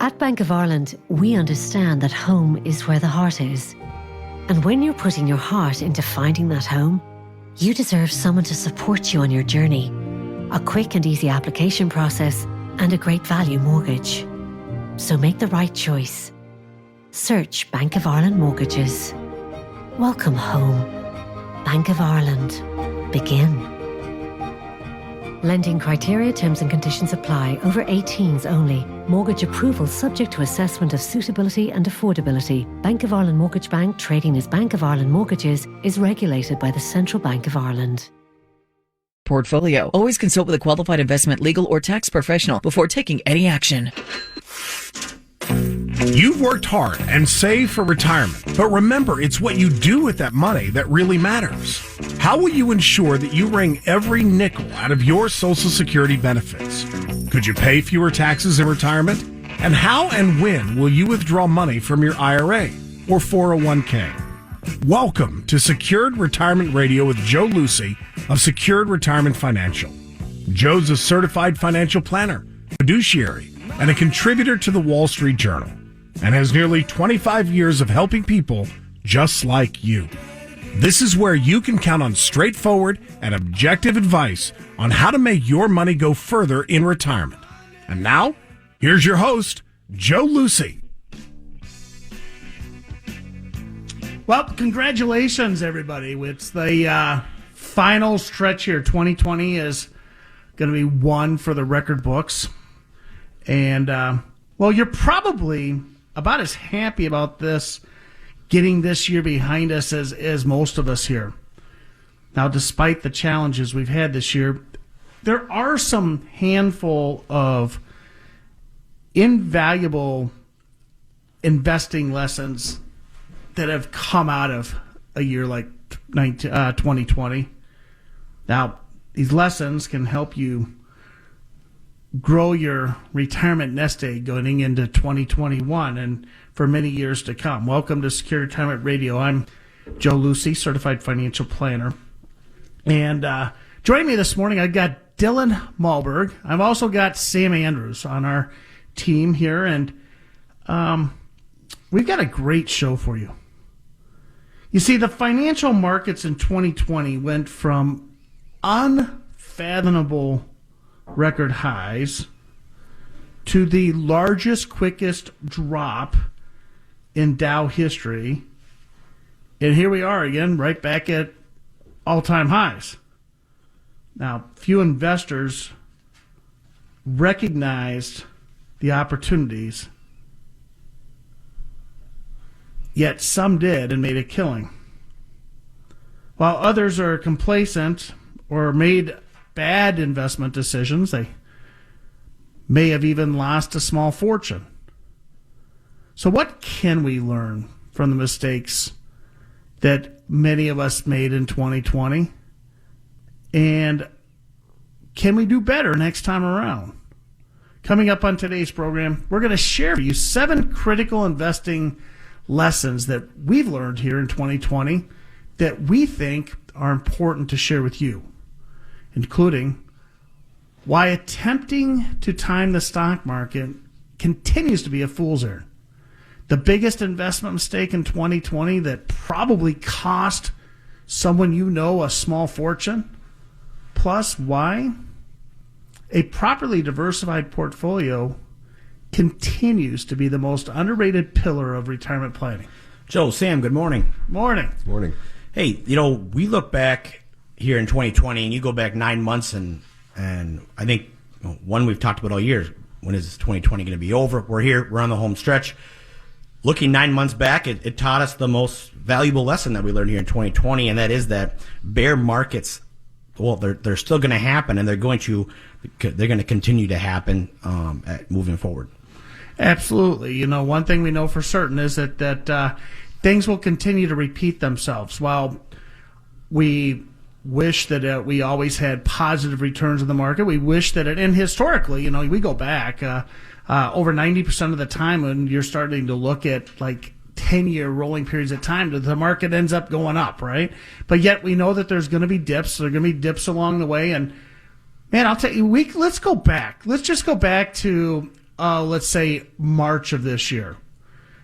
At Bank of Ireland, we understand that home is where the heart is. And when you're putting your heart into finding that home, you deserve someone to support you on your journey. A quick and easy application process and a great value mortgage. So make the right choice. Search Bank of Ireland Mortgages. Welcome home. Bank of Ireland. Begin. Lending criteria, terms and conditions apply. Over 18s only. Mortgage approval subject to assessment of suitability and affordability. Bank of Ireland Mortgage Bank, trading as Bank of Ireland Mortgages, is regulated by the Central Bank of Ireland. Portfolio. Always consult with a qualified investment, legal, or tax professional before taking any action. You've worked hard and saved for retirement, but remember, it's what you do with that money that really matters. How will you ensure that you wring every nickel out of your Social Security benefits? Could you pay fewer taxes in retirement? And how and when will you withdraw money from your IRA or 401k? Welcome to Secured Retirement Radio with Joe Lucy of Secured Retirement Financial. Joe's a certified financial planner, fiduciary, and a contributor to the Wall Street Journal, and has nearly 25 years of helping people just like you. This is where you can count on straightforward and objective advice on how to make your money go further in retirement. And now, here's your host, Joe Lucy. Well, congratulations, everybody. It's the final stretch here. 2020 is going to be one for the record books. And, well, you're probably about as happy about this, getting this year behind us as most of us here. Now, despite the challenges we've had this year, there are some handful of invaluable investing lessons that have come out of a year like 2020. Now, these lessons can help you grow your retirement nest egg going into 2021 and for many years to come. Welcome to Secure Retirement Radio. I'm Joe Lucy, certified financial planner. And joining me this morning, I've got Dylan Malberg. I've also got Sam Andrews on our team here. And we've got a great show for you. You see, the financial markets in 2020 went from unfathomable record highs to the largest, quickest drop in Dow history. And here we are again, right back at all-time highs. Now, few investors recognized the opportunities, yet some did and made a killing. While others are complacent or made bad investment decisions, they may have even lost a small fortune. So what can we learn from the mistakes that many of us made in 2020? And can we do better next time around? Coming up on today's program, we're going to share with you 7 critical investing lessons that we've learned here in 2020 that we think are important to share with you, including why attempting to time the stock market continues to be a fool's errand. The biggest investment mistake in 2020 that probably cost someone you know a small fortune, plus why a properly diversified portfolio continues to be the most underrated pillar of retirement planning. Joe, Sam, good morning. Morning. Morning. Hey, we look back here in 2020, and you go back 9 months, and I think one we've talked about all year. When is 2020 going to be over? We're here. We're on the home stretch. Looking 9 months back, it taught us the most valuable lesson that we learned here in 2020, and that is that bear markets, well, they're still going to happen, and they're going to continue to happen moving forward. Absolutely. One thing we know for certain is that things will continue to repeat themselves. While we wish that we always had positive returns in the market, we wish that and historically, we go back over 90% of the time when you're starting to look at like 10-year rolling periods of time, the market ends up going up, right? But yet we know that there's going to be dips. There are going to be dips along the way. And, man, I'll tell you, let's go back. Let's just go back to let's say, March of this year.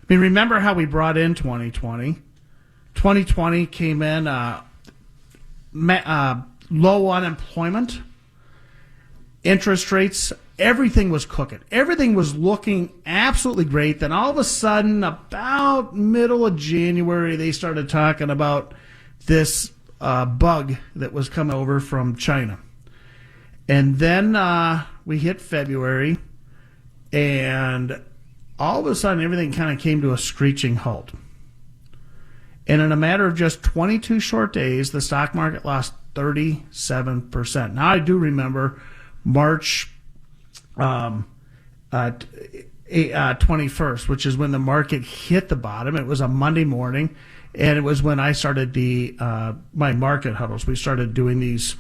I mean, remember how we brought in 2020? 2020 came in low unemployment, interest rates, everything was cooking. Everything was looking absolutely great. Then all of a sudden, about middle of January, they started talking about this bug that was coming over from China. And then we hit February, and all of a sudden, everything kind of came to a screeching halt. And in a matter of just 22 short days, the stock market lost 37%. Now, I do remember March 21st, which is when the market hit the bottom. It was a Monday morning, and it was when I started my market huddles. We started doing these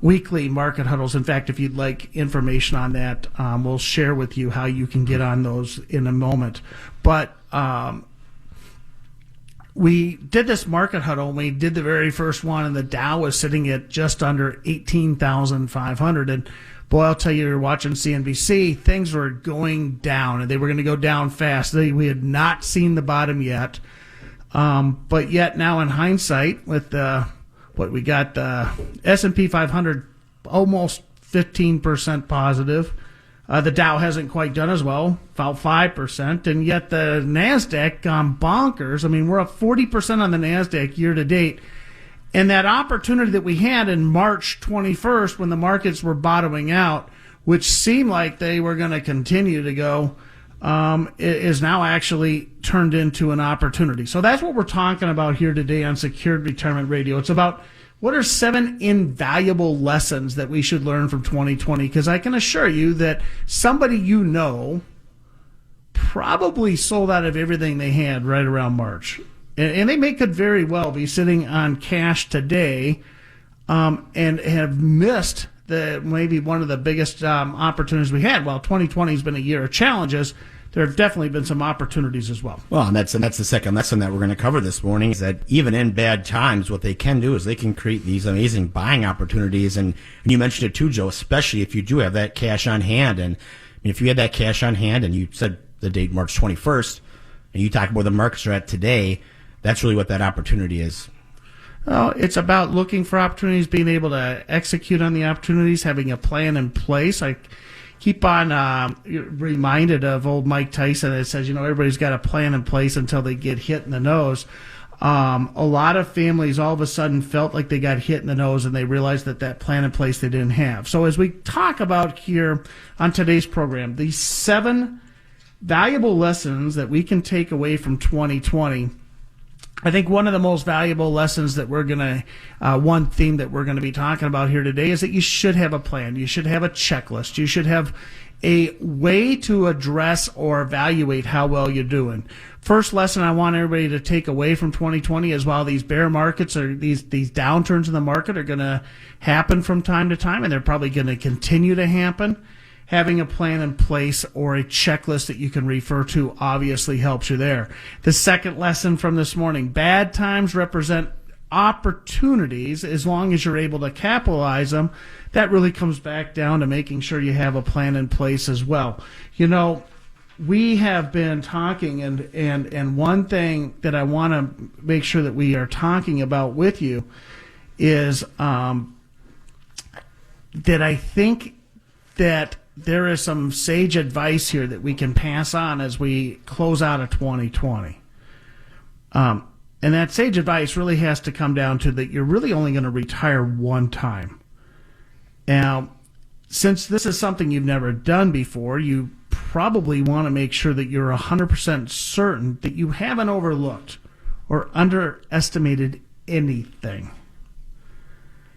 weekly market huddles. In fact, if you'd like information on that, we'll share with you how you can get on those in a moment. But we did this market huddle, and we did the very first one, and the Dow was sitting at just under 18,500. And boy, I'll tell you, you're watching CNBC, things were going down, and they were going to go down fast. We had not seen the bottom yet. But yet now in hindsight, with what we got, the S&P 500 almost 15% positive. The Dow hasn't quite done as well, about 5%, and yet the NASDAQ gone bonkers. I mean, we're up 40% on the NASDAQ year to date. And that opportunity that we had in March 21st when the markets were bottoming out, which seemed like they were going to continue to go, is now actually turned into an opportunity. So that's what we're talking about here today on Secured Retirement Radio. It's about what are 7 invaluable lessons that we should learn from 2020? Because I can assure you that somebody you know probably sold out of everything they had right around March. And they could very well be sitting on cash today and have missed maybe one of the biggest opportunities we had. Well, 2020 has been a year of challenges. There have definitely been some opportunities as well. Well, and that's the second lesson that we're going to cover this morning, is that even in bad times, what they can do is they can create these amazing buying opportunities. And you mentioned it too, Joe, especially if you do have that cash on hand. And if you had that cash on hand and you said the date March 21st, and you talk about where the markets are at today, that's really what that opportunity is. Well, it's about looking for opportunities, being able to execute on the opportunities, having a plan in place. I keep on reminded of old Mike Tyson that says, everybody's got a plan in place until they get hit in the nose. A lot of families all of a sudden felt like they got hit in the nose, and they realized that plan in place they didn't have. So as we talk about here on today's program, these 7 valuable lessons that we can take away from 2020, I think one of the most valuable lessons that one theme that we're going to be talking about here today is that you should have a plan. You should have a checklist. You should have a way to address or evaluate how well you're doing. First lesson I want everybody to take away from 2020 is while these bear markets or these downturns in the market are going to happen from time to time, and they're probably going to continue to happen, having a plan in place or a checklist that you can refer to obviously helps you there. The second lesson from this morning, bad times represent opportunities as long as you're able to capitalize them. That really comes back down to making sure you have a plan in place as well. We have been talking, and one thing that I want to make sure that we are talking about with you is that I think that there is some sage advice here that we can pass on as we close out of 2020. And that sage advice really has to come down to that you're really only going to retire one time. Now, since this is something you've never done before, you probably want to make sure that you're 100% certain that you haven't overlooked or underestimated anything.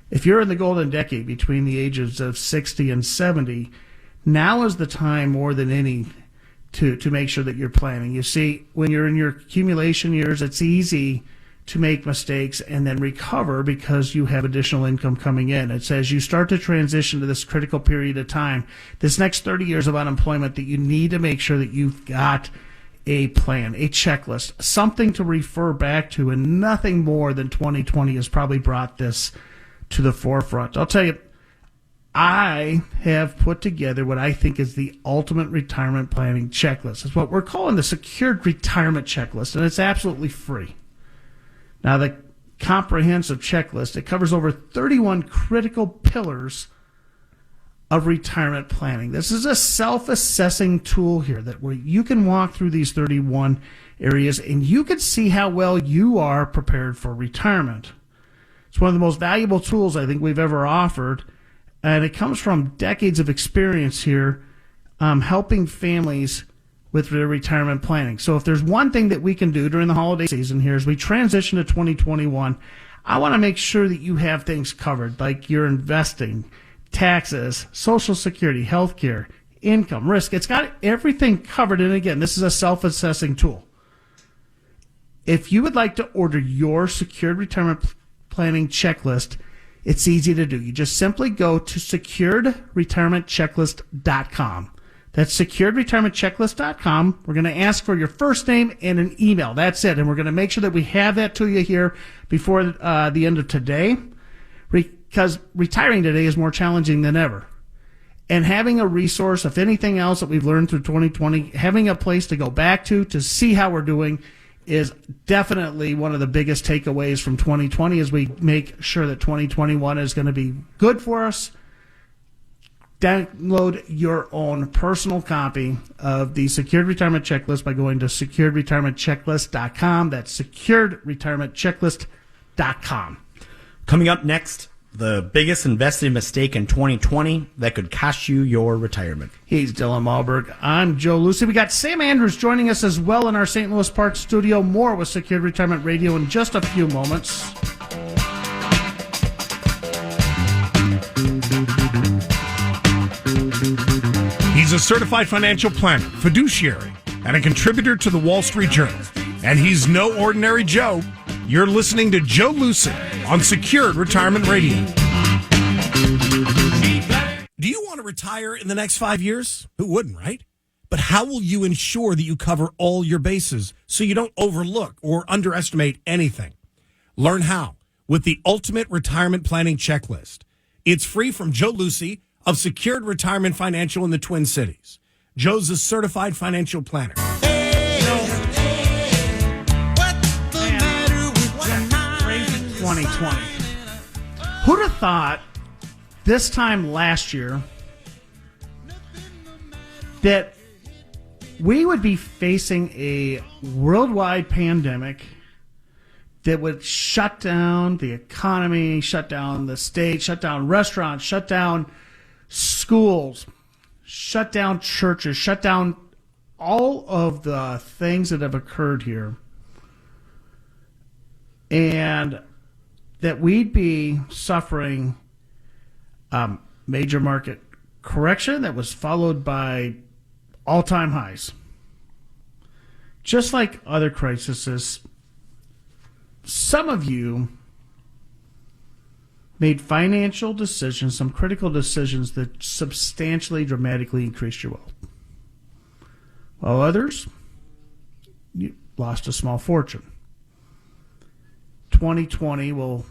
If you're in the golden decade between the ages of 60 and 70, now is the time more than any to make sure that you're planning. You see, when you're in your accumulation years, it's easy to make mistakes and then recover because you have additional income coming in. It's as you start to transition to this critical period of time, this next 30 years of unemployment, that you need to make sure that you've got a plan, a checklist, something to refer back to, and nothing more than 2020 has probably brought this to the forefront. I'll tell you, I have put together what I think is the ultimate retirement planning checklist. It's what we're calling the Secured Retirement Checklist, and it's absolutely free. Now, the comprehensive checklist, it covers over 31 critical pillars of retirement planning. This is a self-assessing tool here that where you can walk through these 31 areas and you can see how well you are prepared for retirement. It's one of the most valuable tools I think we've ever offered, and it comes from decades of experience here helping families with their retirement planning. So if there's one thing that we can do during the holiday season here as we transition to 2021, I want to make sure that you have things covered, like your investing, taxes, Social Security, healthcare, income, risk. It's got everything covered. And again, this is a self-assessing tool. If you would like to order your Secured Retirement Planning Checklist, it's easy to do. You just simply go to securedretirementchecklist.com. That's securedretirementchecklist.com. We're going to ask for your first name and an email. That's it. And we're going to make sure that we have that to you here before the end of today, because retiring today is more challenging than ever. And having a resource, if anything else that we've learned through 2020, having a place to go back to see how we're doing is definitely one of the biggest takeaways from 2020 as we make sure that 2021 is going to be good for us. Download your own personal copy of the Secured Retirement Checklist by going to securedretirementchecklist.com. That's securedretirementchecklist.com. Coming up next, the biggest investing mistake in 2020 that could cost you your retirement. He's Dylan Malberg. I'm Joe Lucy. We got Sam Andrews joining us as well in our St. Louis Park studio. More with Secured Retirement Radio in just a few moments. He's a certified financial planner, fiduciary, and a contributor to the Wall Street Journal. And he's no ordinary Joe. You're listening to Joe Lucy on Secured Retirement Radio. Do you want to retire in the next 5 years? Who wouldn't, right? But how will you ensure that you cover all your bases so you don't overlook or underestimate anything? Learn how with the Ultimate Retirement Planning Checklist. It's free from Joe Lucy of Secured Retirement Financial in the Twin Cities. Joe's a certified financial planner. Crazy 2020. Who'd have thought this time last year that we would be facing a worldwide pandemic that would shut down the economy, shut down the state, shut down restaurants, shut down schools, shut down churches, shut down all of the things that have occurred here, and that we'd be suffering major market correction that was followed by all-time highs. Just like other crises, some of you made financial decisions, some critical decisions that substantially, dramatically increased your wealth. While others, you lost a small fortune. 2020 will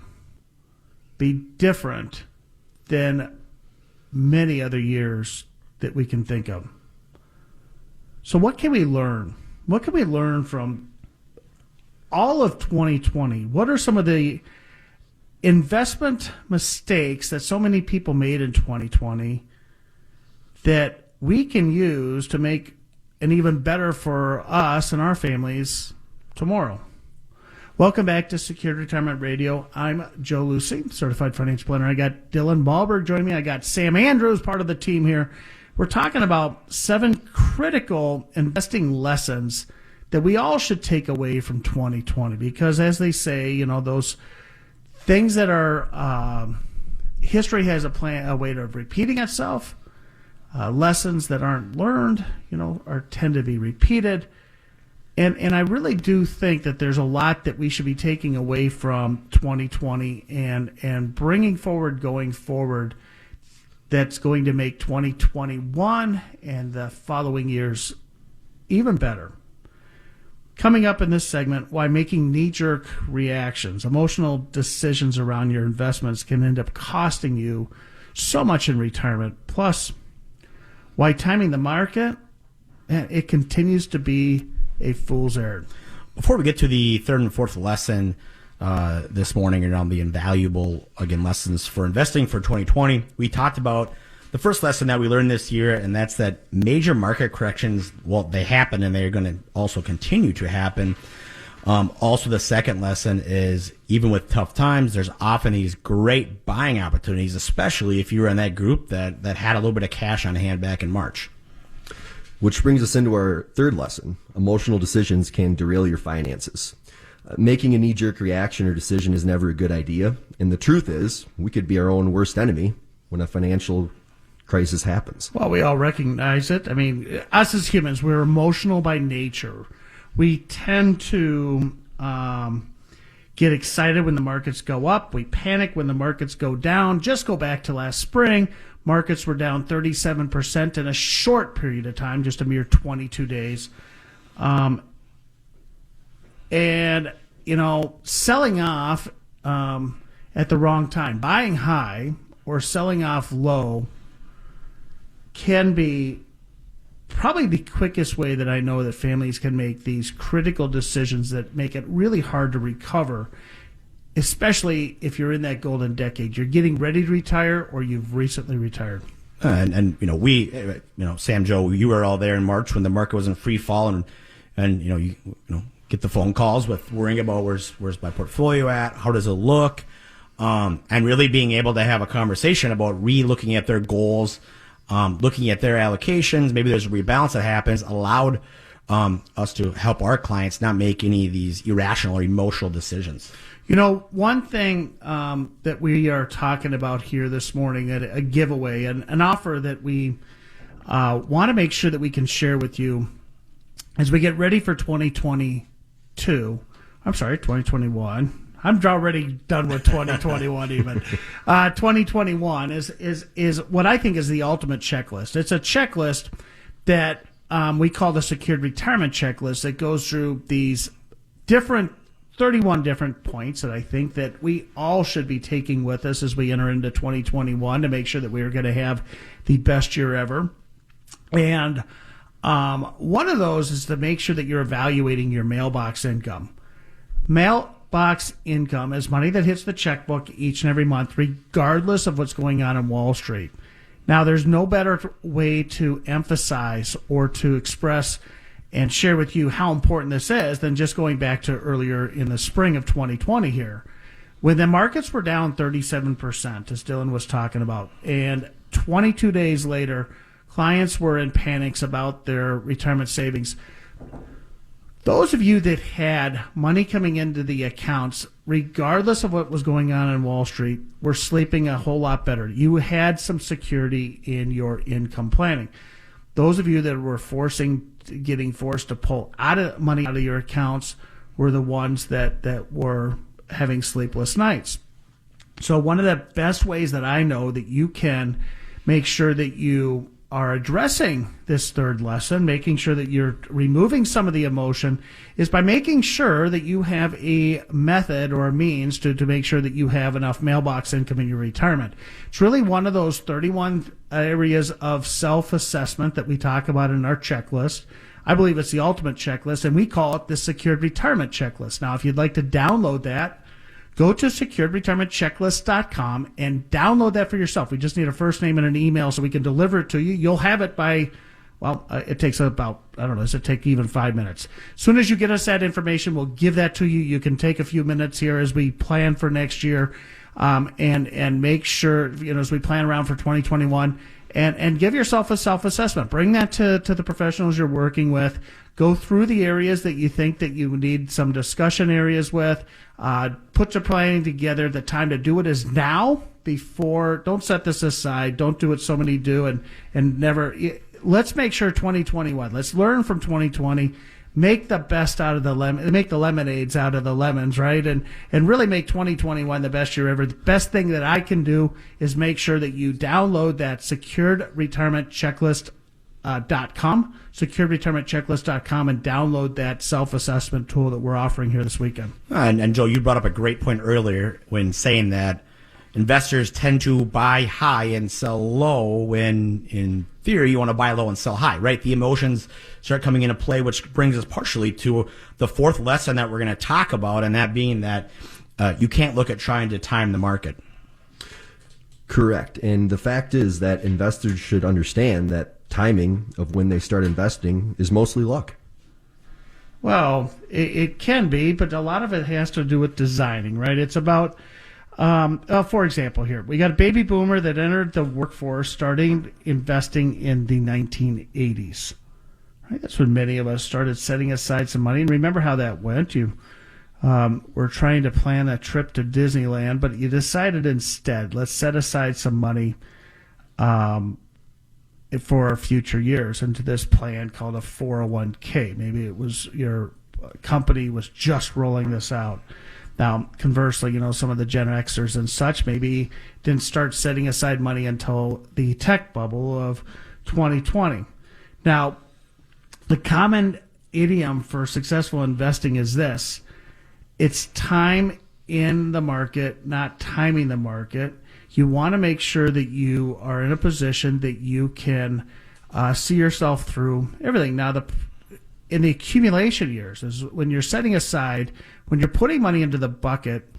be different than many other years that we can think of. So what can we learn? What can we learn from all of 2020? What are some of the investment mistakes that so many people made in 2020 that we can use to make an even better for us and our families tomorrow? Welcome back to Secured Retirement Radio. I'm Joe Lucy, certified financial planner. I got Dylan Malberg joining me. I got Sam Andrews, part of the team here. We're talking about 7 critical investing lessons that we all should take away from 2020 because, as they say, you know, those things that are history has a way of repeating itself. Lessons that aren't learned, you know, tend to be repeated. And I really do think that there's a lot that we should be taking away from 2020 and bringing forward, going forward, that's going to make 2021 and the following years even better. Coming up in this segment, why making knee-jerk reactions, emotional decisions around your investments can end up costing you so much in retirement. Plus, why timing the market, it continues to be a fool's errand. Before we get to the third and fourth lesson this morning around the invaluable, again, lessons for investing for 2020, we talked about the first lesson that we learned this year, and that's that major market corrections, well, they happen and they're going to also continue to happen. Also, the second lesson is even with tough times, there's often these great buying opportunities, especially if you were in that group that had a little bit of cash on hand back in March. Which brings us into our third lesson. Emotional decisions can derail your finances. Making a knee-jerk reaction or decision is never a good idea. And the truth is, we could be our own worst enemy when a financial crisis happens. Well, we all recognize it. I mean, us as humans, we're emotional by nature. We tend to get excited when the markets go up. We panic when the markets go down. Just go back to last spring. Markets were down 37% in a short period of time, just a mere 22 days. And, selling off at the wrong time, buying high or selling off low can be probably the quickest way that I know that families can make these critical decisions that make it really hard to recover, especially if you're in that golden decade. You're getting ready to retire or you've recently retired. And Sam, Joe, you were all there in March when the market was in free fall, and you get the phone calls with worrying about where's my portfolio at, how does it look, and really being able to have a conversation about re-looking at their goals, looking at their allocations. Maybe there's a rebalance that happens, allowed us to help our clients not make any of these irrational or emotional decisions. One thing that we are talking about here this morning, a giveaway, an offer that we want to make sure that we can share with you as we get ready for 2021. I'm already done with 2021 even. 2021 is what I think is the ultimate checklist. It's a checklist that we call the Secured Retirement Checklist that goes through these 31 different points that I think that we all should be taking with us as we enter into 2021 to make sure that we are going to have the best year ever. And one of those is to make sure that you're evaluating your mailbox income. Mailbox income is money that hits the checkbook each and every month, regardless of what's going on Wall Street. Now, there's no better way to emphasize or to express and share with you how important this is than just going back to earlier in the spring of 2020 here, when the markets were down 37%, as Dylan was talking about, and 22 days later, clients were in panics about their retirement savings. Those of you that had money coming into the accounts, regardless of what was going on in Wall Street, were sleeping a whole lot better. You had some security in your income planning. Those of you that were getting forced to pull money out of your accounts were the ones that were having sleepless nights. So one of the best ways that I know that you can make sure that you are addressing this third lesson, making sure that you're removing some of the emotion, is by making sure that you have a method or a means to make sure that you have enough mailbox income in your retirement. It's really one of those 31 areas of self-assessment that we talk about in our checklist. I believe it's the ultimate checklist, and we call it the Secured Retirement Checklist. Now, if you'd like to download that, go to securedretirementchecklist.com and download that for yourself. We just need a first name and an email so we can deliver it to you. You'll have it by, it takes about, does it take even 5 minutes? As soon as you get us that information, we'll give that to you. You can take a few minutes here as we plan for next year and make sure, as we plan around for 2021, and give yourself a self-assessment. Bring that to the professionals you're working with. Go through the areas that you think that you need some discussion areas with. Put your planning together. The time to do it is now. Don't set this aside. Don't do what so many do and never. Let's make sure 2021. Let's learn from 2020. Make the best out of the make the lemonades out of the lemons, right? And really make 2021 the best year ever. The best thing that I can do is make sure that you download that Secured Retirement Checklist. securedretirementchecklist.com, and download that self-assessment tool that we're offering here this weekend. And Joe, you brought up a great point earlier when saying that, investors tend to buy high and sell low when, in theory, you want to buy low and sell high, right? The emotions start coming into play, which brings us partially to the fourth lesson that we're going to talk about, and that being that you can't look at trying to time the market. Correct. And the fact is that investors should understand that timing of when they start investing is mostly luck. Well, it can be, but a lot of it has to do with designing, right? It's about, for example, here, we got a baby boomer that entered the workforce starting investing in the 1980s. Right? That's when many of us started setting aside some money. And remember how that went? You were trying to plan a trip to Disneyland, but you decided instead, let's set aside some money for future years into this plan called a 401k. Maybe it was your company was just rolling this out. Now, conversely, some of the Gen Xers and such maybe didn't start setting aside money until the tech bubble of 2020. Now, the common idiom for successful investing is this: it's time in the market, not timing the market. You want to make sure that you are in a position that you can see yourself through everything. Now, in the accumulation years, is when you're setting aside, when you're putting money into the bucket,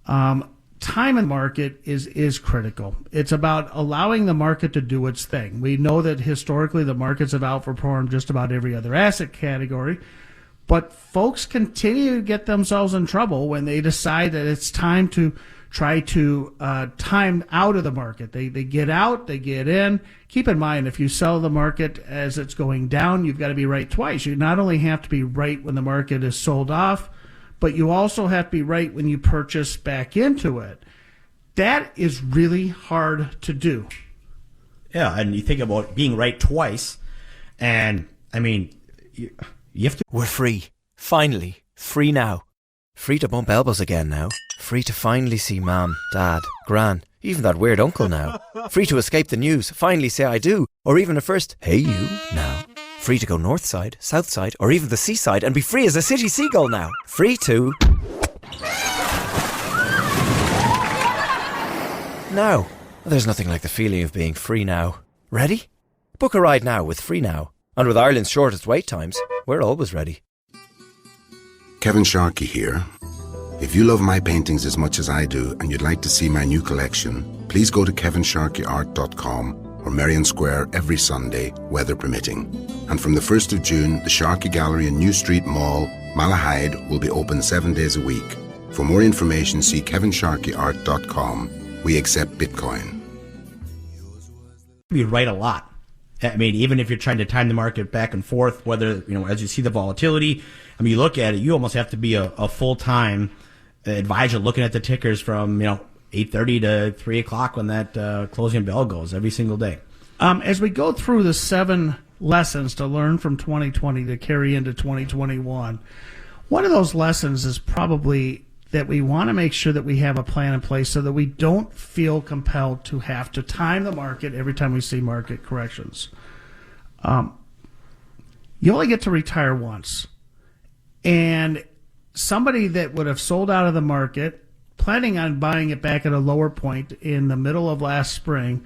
time in the market is critical. It's about allowing the market to do its thing. We know that historically the markets have outperformed just about every other asset category, but folks continue to get themselves in trouble when they decide that it's time to try to time out of the market. They get out, they get in. Keep in mind, if you sell the market as it's going down, you've got to be right twice. You not only have to be right when the market is sold off, but you also have to be right when you purchase back into it. That is really hard to do. Yeah, and you think about being right twice, and I mean, you have to. We're free. Finally. Free now. Free to bump elbows again now. Free to finally see Mum, Dad, Gran, even that weird uncle now. Free to escape the news, finally say I do, or even a first hey you now. Free to go north side, south side, or even the seaside and be free as a city seagull now. Free to... Now. There's nothing like the feeling of being free now. Ready? Book a ride now with Free Now. And with Ireland's shortest wait times, we're always ready. Kevin Sharkey here. If you love my paintings as much as I do and you'd like to see my new collection, please go to kevinsharkeyart.com or Merrion Square every Sunday, weather permitting. And from the 1st of June, the Sharkey Gallery in New Street Mall, Malahide, will be open 7 days a week. For more information, see kevinsharkeyart.com. We accept Bitcoin. Be right a lot. I mean, even if you're trying to time the market back and forth, whether, as you see the volatility, I mean, you look at it, you almost have to be a full-time advisor looking at the tickers from, 8:30 to 3 o'clock when that closing bell goes every single day. As we go through the 7 lessons to learn from 2020 to carry into 2021, one of those lessons is probably that we want to make sure that we have a plan in place so that we don't feel compelled to have to time the market every time we see market corrections. You only get to retire once. And somebody that would have sold out of the market, planning on buying it back at a lower point in the middle of last spring,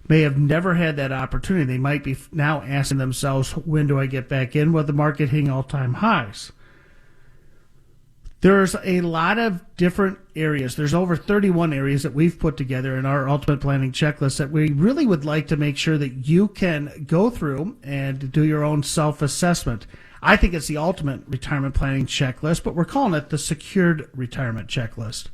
may have never had that opportunity. They might be now asking themselves, when do I get back in with the market hitting all-time highs? There's a lot of different areas. There's over 31 areas that we've put together in our ultimate planning checklist that we really would like to make sure that you can go through and do your own self-assessment. I think it's the ultimate retirement planning checklist, but we're calling it the secured retirement checklist.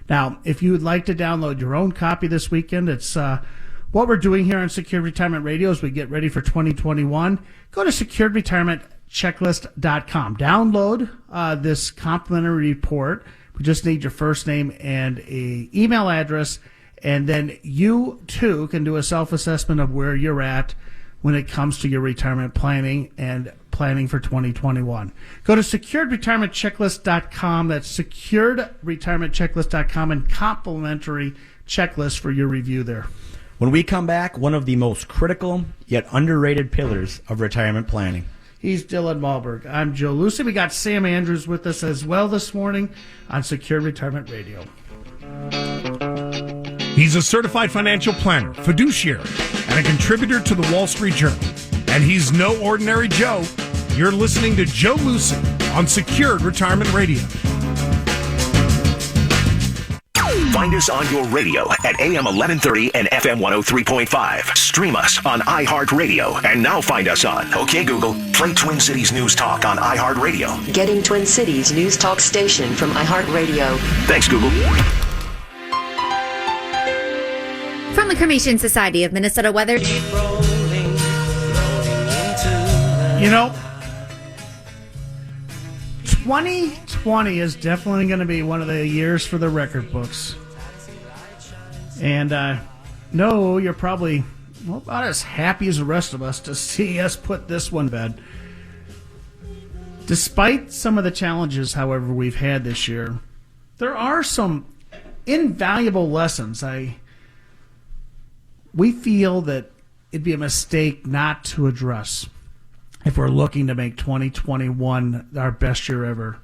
Now, if you would like to download your own copy this weekend, it's what we're doing here on Secured Retirement Radio as we get ready for 2021. Go to securedretirementchecklist.com. Download this complimentary report. We just need your first name and an email address, and then you, too, can do a self-assessment of where you're at when it comes to your retirement planning and planning for 2021. Go to securedretirementchecklist.com. That's securedretirementchecklist.com, and complimentary checklist for your review there. When we come back, one of the most critical yet underrated pillars of retirement planning. He's Dylan Malberg. I'm Joe Lucy. We got Sam Andrews with us as well this morning on Secure Retirement Radio. He's a certified financial planner, fiduciary, and a contributor to the Wall Street Journal. And he's no ordinary Joe. You're listening to Joe Lucy on Secured Retirement Radio. Find us on your radio at AM 1130 and FM 103.5. Stream us on iHeartRadio. And now find us on OK Google, play Twin Cities News Talk on iHeartRadio. Getting Twin Cities News Talk station from iHeartRadio. Thanks, Google. From the Cremation Society of Minnesota Weather. You know, 2020 is definitely going to be one of the years for the record books. And no, you're probably about as happy as the rest of us to see us put this one to bed. Despite some of the challenges, however, we've had this year, there are some invaluable lessons. We feel that it'd be a mistake not to address if we're looking to make 2021 our best year ever.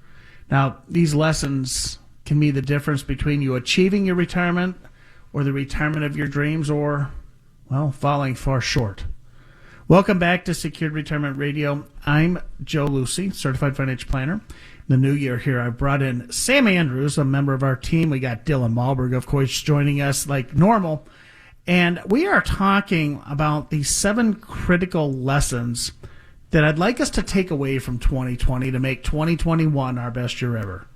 Now, these lessons can be the difference between you achieving your retirement or the retirement of your dreams or, well, falling far short. Welcome back to Secured Retirement Radio. I'm Joe Lucy, Certified Financial Planner. In the new year here, I brought in Sam Andrews, a member of our team. We got Dylan Malberg, of course, joining us like normal. And we are talking about the 7 critical lessons that I'd like us to take away from 2020 to make 2021 our best year ever.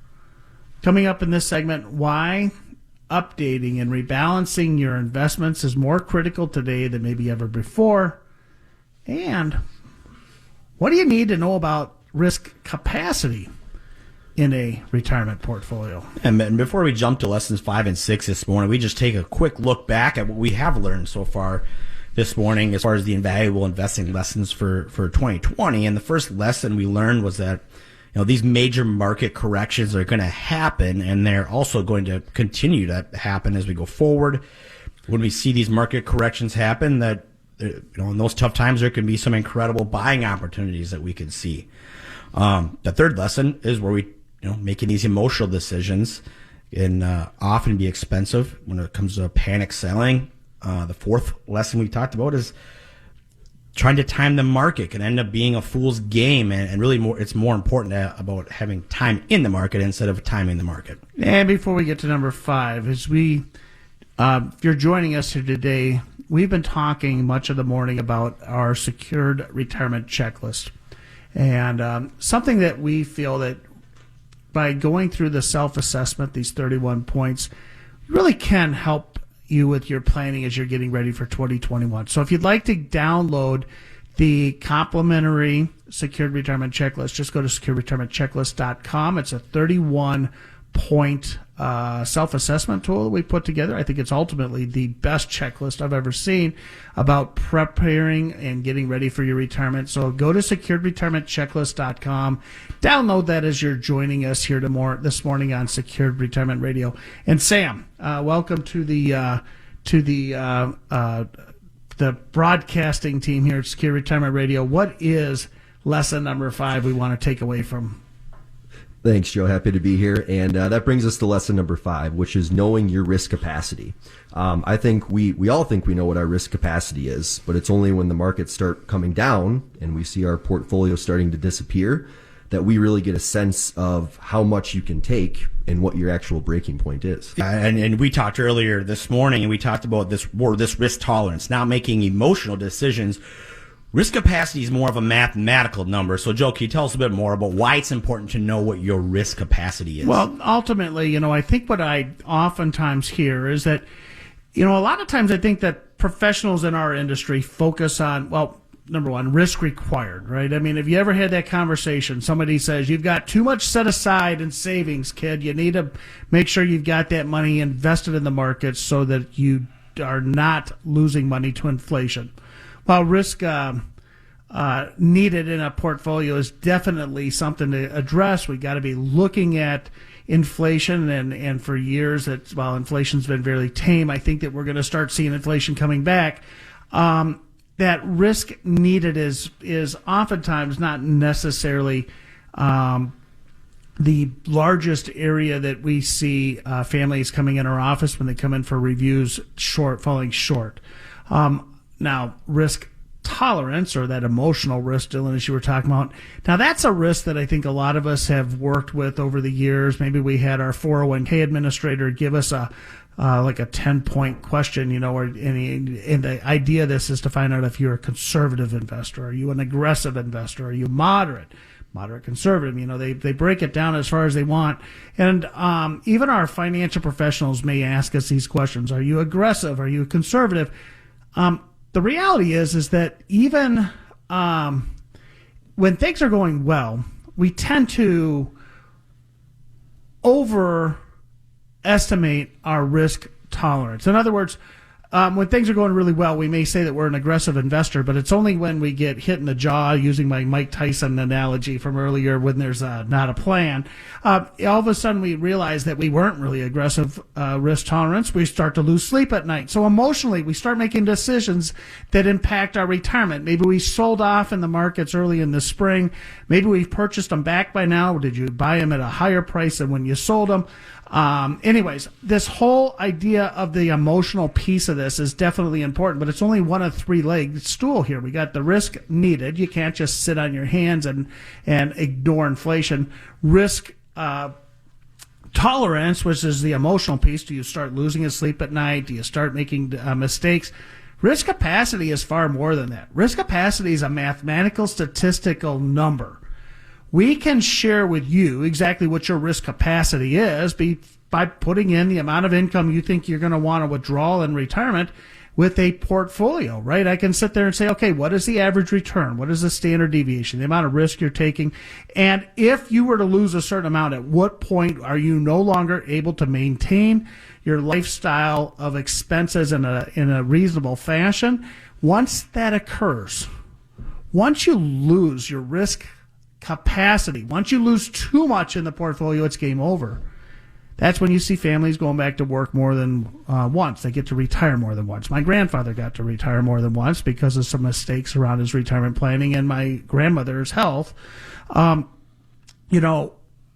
Coming up in this segment, why updating and rebalancing your investments is more critical today than maybe ever before. And what do you need to know about risk capacity in a retirement portfolio? And before we jump to lessons 5 and 6 this morning, we just take a quick look back at what we have learned so far this morning as far as the invaluable investing lessons for 2020. And the first lesson we learned was that these major market corrections are going to happen, and they're also going to continue to happen as we go forward. When we see these market corrections happen, that in those tough times there can be some incredible buying opportunities that we can see. The third lesson is where we making these emotional decisions can often be expensive when it comes to panic selling. The fourth lesson we talked about is trying to time the market can end up being a fool's game, and really it's more important about having time in the market instead of timing the market. And before we get to number 5, as if you're joining us here today, we've been talking much of the morning about our secured retirement checklist, and something that we feel that by going through the self-assessment, these 31 points, really can help you with your planning as you're getting ready for 2021. So if you'd like to download the complimentary Secured Retirement Checklist, just go to securedretirementchecklist.com. It's a 31-point self-assessment tool that we put together. I think it's ultimately the best checklist I've ever seen about preparing and getting ready for your retirement. So go to securedretirementchecklist.com. Download that as you're joining us here this morning on Secured Retirement Radio. And Sam, welcome to the broadcasting team here at Secured Retirement Radio. What is lesson number 5 we want to take away from? Thanks, Joe. Happy to be here. And that brings us to lesson number 5, which is knowing your risk capacity. I think we all think we know what our risk capacity is, but it's only when the markets start coming down and we see our portfolio starting to disappear that we really get a sense of how much you can take and what your actual breaking point is. And we talked earlier this morning, and we talked about this risk tolerance, not making emotional decisions. Risk capacity is more of a mathematical number. So, Joe, can you tell us a bit more about why it's important to know what your risk capacity is? Well, ultimately, I think what I oftentimes hear is that, a lot of times I think that professionals in our industry focus on, well, number one, risk required, right? I mean, if you ever had that conversation, somebody says, you've got too much set aside in savings, kid. You need to make sure you've got that money invested in the markets so that you are not losing money to inflation. While risk needed in a portfolio is definitely something to address, we got to be looking at inflation, and for years, while inflation's been very tame, I think that we're going to start seeing inflation coming back. That risk needed is oftentimes not necessarily the largest area that we see families coming in our office when they come in for reviews falling short. Now, risk tolerance, or that emotional risk, Dylan, as you were talking about. Now, that's a risk that I think a lot of us have worked with over the years. Maybe we had our 401k administrator give us a 10-point question, or and the idea of this is to find out if you're a conservative investor, are you an aggressive investor, are you moderate conservative. They break it down as far as they want. And even our financial professionals may ask us these questions. Are you aggressive? Are you conservative? The reality is that even when things are going well, we tend to overestimate our risk tolerance. In other words, when things are going really well, we may say that we're an aggressive investor, but it's only when we get hit in the jaw, using my Mike Tyson analogy from earlier, when there's not a plan. All of a sudden, we realize that we weren't really aggressive risk tolerance. We start to lose sleep at night. So emotionally, we start making decisions that impact our retirement. Maybe we sold off in the markets early in the spring. Maybe we've purchased them back by now. Did you buy them at a higher price than when you sold them? Anyways, this whole idea of the emotional piece of this is definitely important, but it's only one of three-legged stool here. We got the risk needed. You can't just sit on your hands and ignore inflation. Risk tolerance, which is the emotional piece. Do you start losing sleep at night? Do you start making mistakes? Risk capacity is far more than that. Risk capacity is a mathematical, statistical number. We can share with you exactly what your risk capacity is by putting in the amount of income you think you're going to want to withdraw in retirement with a portfolio, right? I can sit there and say, okay, what is the average return? What is the standard deviation? The amount of risk you're taking. And if you were to lose a certain amount, at what point are you no longer able to maintain your lifestyle of expenses in a reasonable fashion? Once that occurs, once you lose your risk capacity, once you lose too much in the portfolio, it's game over. That's when you see families going back to work more than once. They get to retire more than once. My grandfather got to retire more than once because of some mistakes around his retirement planning and my grandmother's health.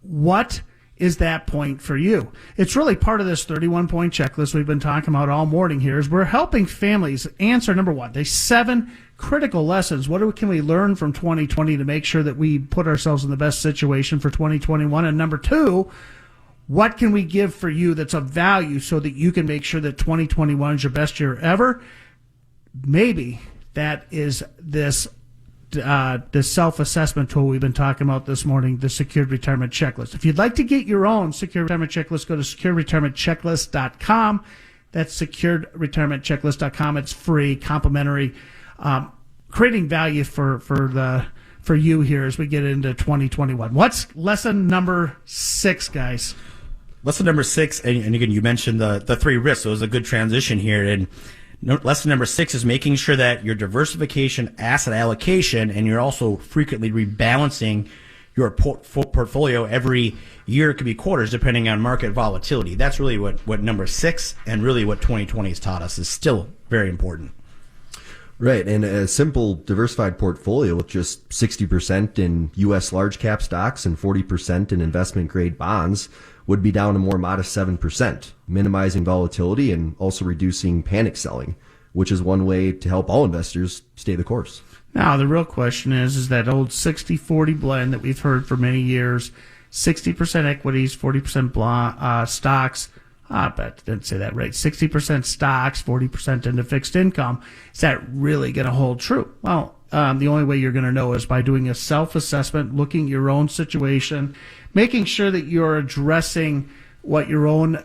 What is that point for you? It's really part of this 31-point checklist we've been talking about all morning here. Is we're helping families answer, number one, there's 7 critical lessons. What can we learn from 2020 to make sure that we put ourselves in the best situation for 2021? And number 2, what can we give for you that's of value so that you can make sure that 2021 is your best year ever? Maybe that is this self-assessment tool we've been talking about this morning, the Secured Retirement Checklist. If you'd like to get your own Secured Retirement Checklist, go to securedretirementchecklist.com. That's securedretirementchecklist.com. It's free, complimentary, creating value for you here as we get into 2021. What's lesson number 6, guys? Lesson number 6, and again, you mentioned the 3 risks, so it was a good transition here. And lesson number 6 is making sure that your diversification asset allocation, and you're also frequently rebalancing your portfolio every year. It could be quarters, depending on market volatility. That's really what number 6 and really what 2020 has taught us is still very important. Right, and a simple diversified portfolio with just 60% in U.S. large cap stocks and 40% in investment grade bonds would be down a more modest 7%, minimizing volatility and also reducing panic selling, which is one way to help all investors stay the course. Now, the real question is that old 60-40 blend that we've heard for many years, 60% equities, 40% stocks. I didn't say that right. 60% stocks, 40% into fixed income. Is that really going to hold true? Well, the only way you're going to know is by doing a self-assessment, looking at your own situation, making sure that you're addressing what your own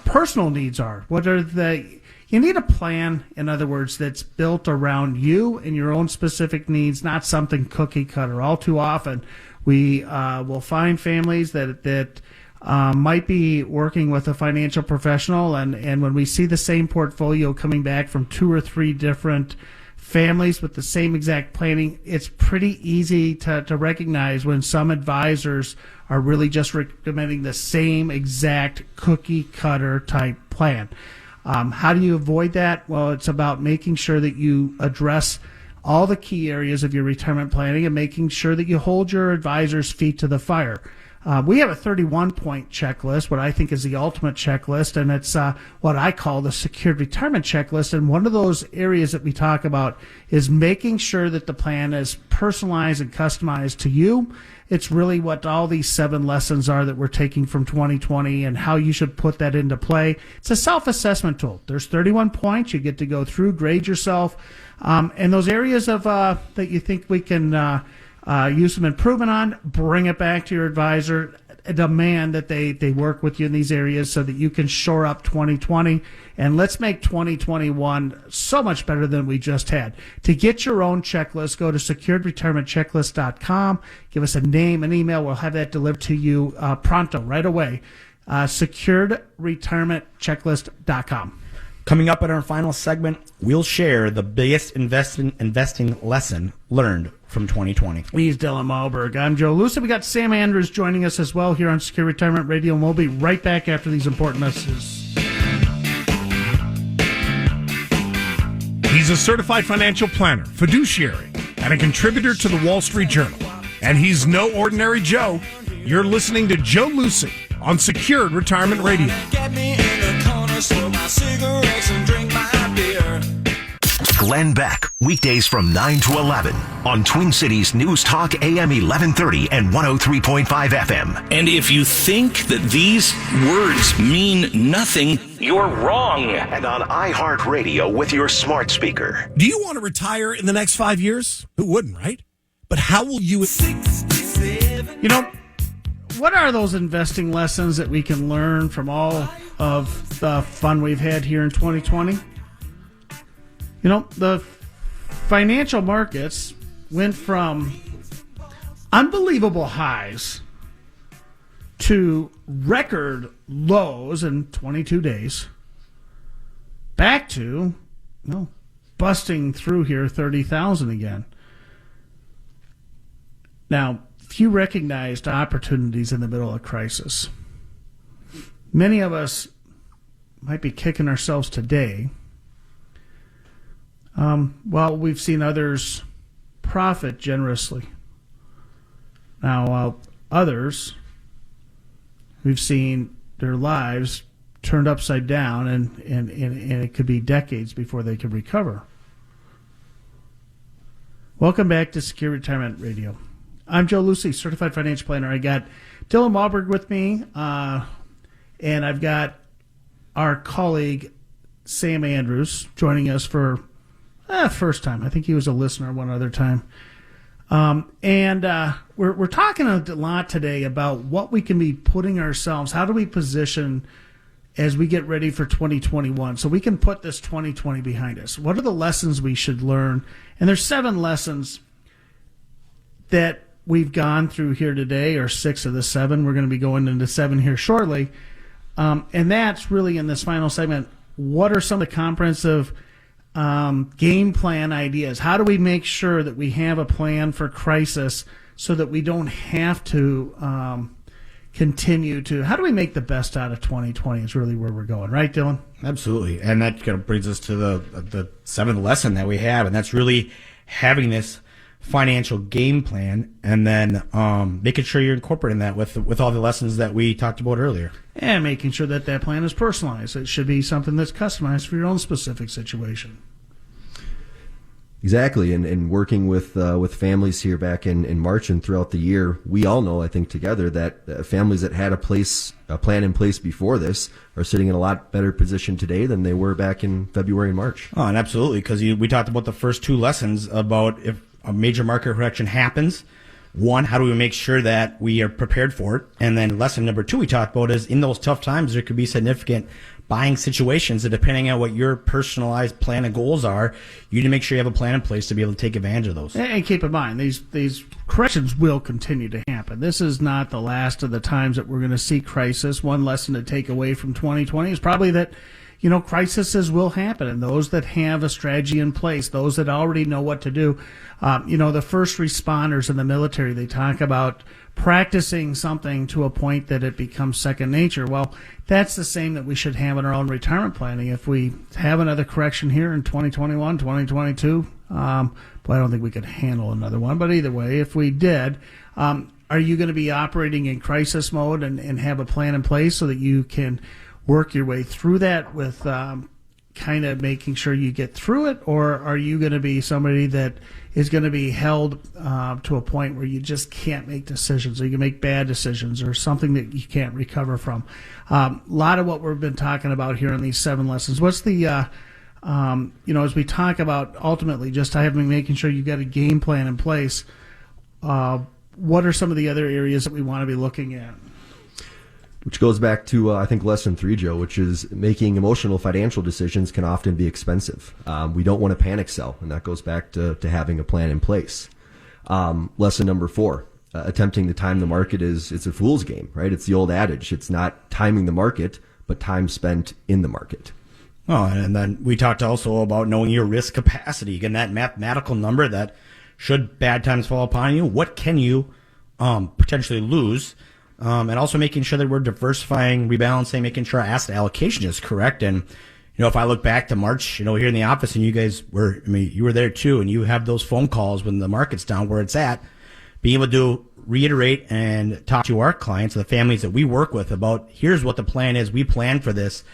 personal needs are. You need a plan, in other words, that's built around you and your own specific needs, not something cookie cutter. All too often, we will find families that might be working with a financial professional, and when we see the same portfolio coming back from 2 or 3 different families with the same exact planning, it's pretty easy to recognize when some advisors are really just recommending the same exact cookie cutter type plan. How do you avoid that? Well, it's about making sure that you address all the key areas of your retirement planning and making sure that you hold your advisor's feet to the fire. We have a 31-point checklist, what I think is the ultimate checklist, and it's what I call the secured retirement checklist. And one of those areas that we talk about is making sure that the plan is personalized and customized to you. It's really what all these 7 lessons are that we're taking from 2020 and how you should put that into play. It's a self-assessment tool. There's 31 points. You get to go through, grade yourself, and those areas of that you think we can use some improvement on, bring it back to your advisor, demand that they work with you in these areas so that you can shore up 2020. And let's make 2021 so much better than we just had. To get your own checklist, go to securedretirementchecklist.com. Give us a name, an email. We'll have that delivered to you pronto, right away. Securedretirementchecklist.com. Coming up in our final segment, we'll share the biggest investing lesson learned from 2020. He's Dylan Malberg. I'm Joe Lucid. We got Sam Andrews joining us as well here on Secure Retirement Radio, and we'll be right back after these important messages. He's a certified financial planner, fiduciary, and a contributor to the Wall Street Journal. And he's no ordinary Joe. You're listening to Joe Lucid on Secured Retirement Radio. Get me in the corner, smoke my cigarettes and drink my beer. Glenn Beck, weekdays from 9 to 11 on Twin Cities News Talk AM 1130 and 103.5 FM. And if you think that these words mean nothing, you're wrong. And on iHeartRadio with your smart speaker. Do you want to retire in the next 5 years? Who wouldn't, right? But how will you... You know, what are those investing lessons that we can learn from all of the fun we've had here in 2020? You know, the financial markets went from unbelievable highs to record lows in 22 days, back to, busting through here 30,000 again. Now, few recognized opportunities in the middle of crisis. Many of us might be kicking ourselves today. While we've seen others profit generously. Now, others, we've seen their lives turned upside down, and it could be decades before they can recover. Welcome back to Secure Retirement Radio. I'm Joe Lucey, certified financial planner. I got Dylan Malberg with me, and I've got our colleague Sam Andrews joining us for first time. I think he was a listener one other time. We're talking a lot today about what we can be putting ourselves, how do we position as we get ready for 2021 so we can put this 2020 behind us. What are the lessons we should learn? And there's 7 lessons that we've gone through here today, or 6 of the 7. We're going to be going into 7 here shortly. And that's really in this final segment. What are some of the comprehensive game plan ideas? How do we make sure that we have a plan for crisis so that we don't have to continue to... How do we make the best out of 2020 is really where we're going. Right, Dylan? Absolutely. And that kind of brings us to the 7th lesson that we have, and that's really having this financial game plan, and then making sure you're incorporating that with all the lessons that we talked about earlier. And making sure that plan is personalized. It should be something that's customized for your own specific situation. Exactly, and working with families here back in March and throughout the year, we all know, I think, together that families that had a plan in place before this are sitting in a lot better position today than they were back in February and March. Oh, and absolutely, because we talked about the first 2 lessons about if a major market correction happens. 1, how do we make sure that we are prepared for it? And then lesson number 2 we talked about is in those tough times, there could be significant buying situations that depending on what your personalized plan and goals are, you need to make sure you have a plan in place to be able to take advantage of those. And keep in mind, these corrections will continue to happen. This is not the last of the times that we're going to see crisis. One lesson to take away from 2020 is probably that crises will happen, and those that have a strategy in place, those that already know what to do, the first responders in the military, they talk about practicing something to a point that it becomes second nature. Well, that's the same that we should have in our own retirement planning. If we have another correction here in 2021, 2022, I don't think we could handle another one, but either way, if we did, are you going to be operating in crisis mode and have a plan in place so that you can work your way through that with kind of making sure you get through it? Or are you going to be somebody that is going to be held to a point where you just can't make decisions, or you can make bad decisions, or something that you can't recover from? A lot of what we've been talking about here in these 7 lessons. What's the, as we talk about ultimately just making sure you've got a game plan in place, what are some of the other areas that we want to be looking at? Which goes back to, I think, lesson 3, Joe, which is making emotional financial decisions can often be expensive. We don't want to panic sell, and that goes back to having a plan in place. Lesson number 4, attempting to time the market it's a fool's game, right? It's the old adage. It's not timing the market, but time spent in the market. Oh, and then we talked also about knowing your risk capacity. Again, that mathematical number that should bad times fall upon you, what can you potentially lose? And also making sure that we're diversifying, rebalancing, making sure our asset allocation is correct. And, if I look back to March, here in the office, and you guys you were there too, and you have those phone calls when the market's down where it's at, being able to reiterate and talk to our clients, the families that we work with, about here's what the plan is. We plan for this.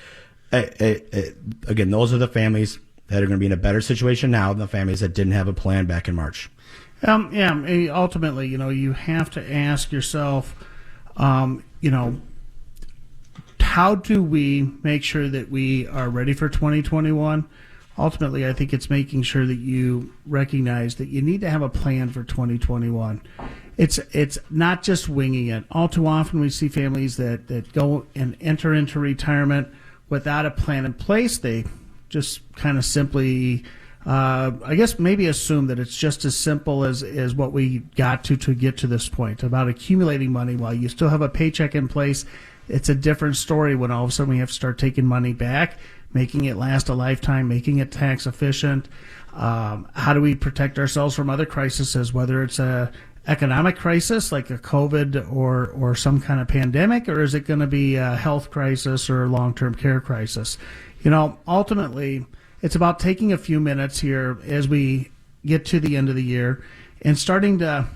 Again, those are the families that are going to be in a better situation now than the families that didn't have a plan back in March. Ultimately, you have to ask yourself, how do we make sure that we are ready for 2021? Ultimately, I think it's making sure that you recognize that you need to have a plan for 2021. It's not just winging it. All too often we see families that go and enter into retirement without a plan in place. They just kind of simply, I guess, maybe assume that it's just as simple as what we got to get to this point, about accumulating money while you still have a paycheck in place. It's a different story when all of a sudden we have to start taking money back, making it last a lifetime, making it tax efficient. How do we protect ourselves from other crises, whether it's a economic crisis like a COVID or some kind of pandemic, or is it going to be a health crisis or a long-term care crisis? Ultimately, it's about taking a few minutes here as we get to the end of the year and starting to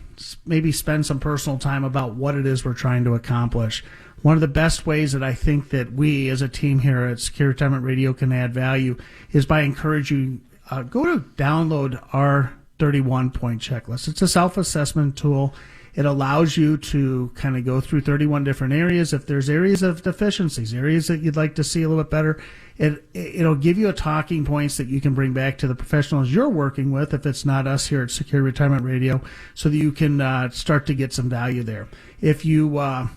maybe spend some personal time about what it is we're trying to accomplish. One of the best ways that I think that we as a team here at Secure Retirement Radio can add value is by encouraging you, go to download our 31-point checklist. It's a self-assessment tool. It allows you to kind of go through 31 different areas. If there's areas of deficiencies, areas that you'd like to see a little bit better, it'll give you a talking points that you can bring back to the professionals you're working with, if it's not us here at Secure Retirement Radio, so that you can start to get some value there. If you are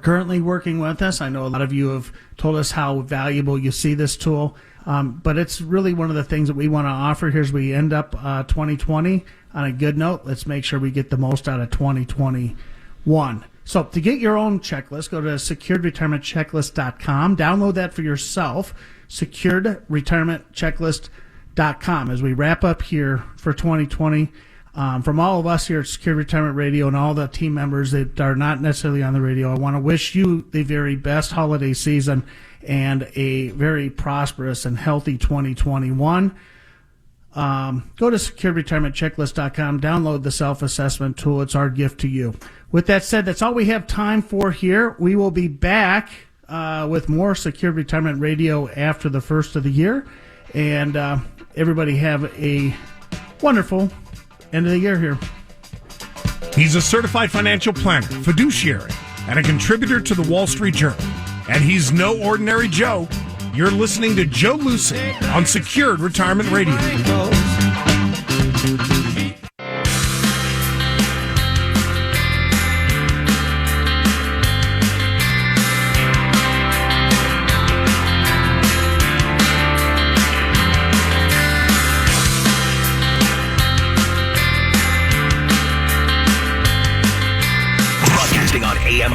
currently working with us, I know a lot of you have told us how valuable you see this tool. But it's really one of the things that we want to offer here as we end up 2020 on a good note. Let's make sure we get the most out of 2021. So to get your own checklist, go to securedretirementchecklist.com. Download that for yourself, securedretirementchecklist.com. As we wrap up here for 2020, from all of us here at Secure Retirement Radio and all the team members that are not necessarily on the radio, I want to wish you the very best holiday season and a very prosperous and healthy 2021. Go to securedretirementchecklist.com, download the self-assessment tool. It's our gift to you. With that said, that's all we have time for here. We will be back with more Secure Retirement Radio after the first of the year. And everybody have a wonderful end of the year here. He's a certified financial planner, fiduciary, and a contributor to the Wall Street Journal. And he's no ordinary Joe. You're listening to Joe Lucy on Secured Retirement Radio. Broadcasting on AM